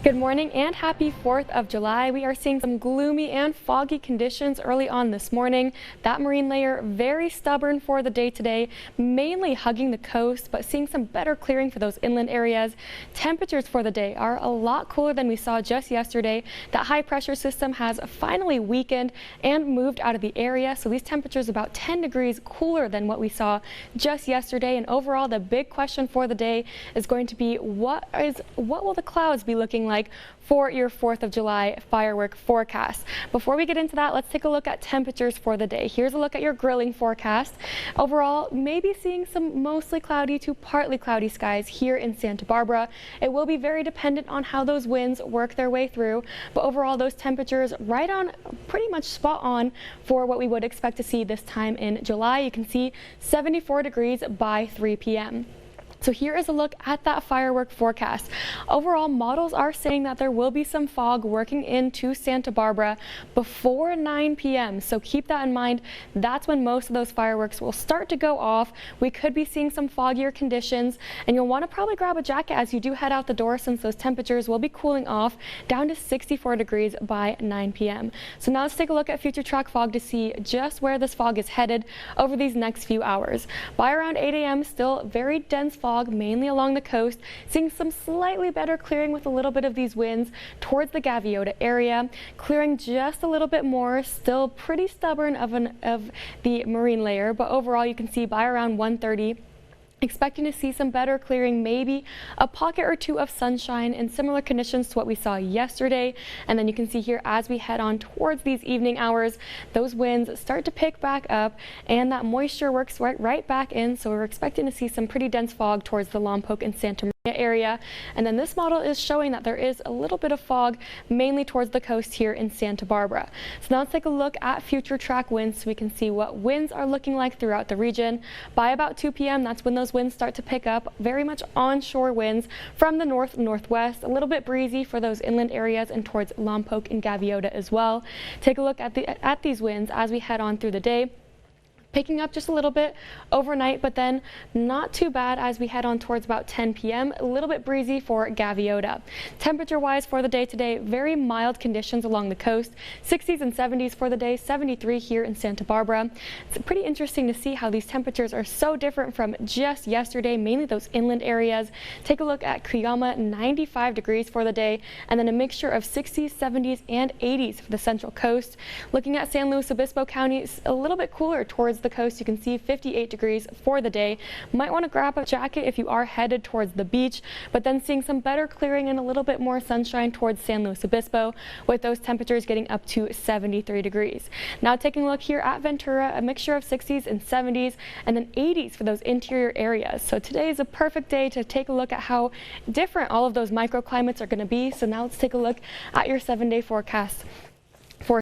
Good morning and happy 4th of July. We are seeing some gloomy and foggy conditions early on this morning. That marine layer very stubborn for the day today, mainly hugging the coast, but seeing some better clearing for those inland areas. Temperatures for the day are a lot cooler than we saw just yesterday. That high pressure system has finally weakened and moved out of the area, so these temperatures about 10 degrees cooler than what we saw just yesterday. And overall, the big question for the day is going to be what will the clouds be looking like for your 4th of July firework forecast. Before we get into that, let's take a look at temperatures for the day. Here's a look at your grilling forecast. Overall, maybe seeing some mostly cloudy to partly cloudy skies here in Santa Barbara. It will be very dependent on how those winds work their way through, but overall those temperatures right on, pretty much spot on for what we would expect to see this time in July. You can see 74 degrees by 3 p.m. So here is a look at that firework forecast. Overall, models are saying that there will be some fog working into Santa Barbara before 9 p.m. So keep that in mind. That's when most of those fireworks will start to go off. We could be seeing some foggier conditions, and you'll want to probably grab a jacket as you do head out the door, since those temperatures will be cooling off down to 64 degrees by 9 p.m. So now let's take a look at future track fog to see just where this fog is headed over these next few hours. By around 8 a.m., still very dense fog mainly along the coast, seeing some slightly better clearing with a little bit of these winds towards the Gaviota area, clearing just a little bit more, still pretty stubborn of the marine layer, but overall you can see by around 1:30 expecting to see some better clearing, maybe a pocket or two of sunshine and similar conditions to what we saw yesterday. And then you can see here as we head on towards these evening hours, those winds start to pick back up and that moisture works right back in. So we're expecting to see some pretty dense fog towards the Lompoc and Santa Maria area. And then this model is showing that there is a little bit of fog mainly towards the coast here in Santa Barbara. So now let's take a look at future track winds so we can see what winds are looking like throughout the region. By about 2 p.m. that's when those winds start to pick up, very much onshore winds from the north-northwest, a little bit breezy for those inland areas and towards Lompoc and Gaviota as well. Take a look at these winds as we head on through the day. Picking up just a little bit overnight, but then not too bad as we head on towards about 10 p.m. A little bit breezy for Gaviota. Temperature-wise for the day today, very mild conditions along the coast. 60s and 70s for the day, 73 here in Santa Barbara. It's pretty interesting to see how these temperatures are so different from just yesterday, mainly those inland areas. Take a look at Cuyama, 95 degrees for the day, and then a mixture of 60s, 70s, and 80s for the central coast. Looking at San Luis Obispo County, it's a little bit cooler towards the coast. You can see 58 degrees for the day. Might want to grab a jacket if you are headed towards the beach, but then seeing some better clearing and a little bit more sunshine towards San Luis Obispo, with those temperatures getting up to 73 degrees. Now taking a look here at Ventura, a mixture of 60s and 70s and then 80s for those interior areas. So today is a perfect day to take a look at how different all of those microclimates are going to be. So now let's take a look at your 7-day forecast.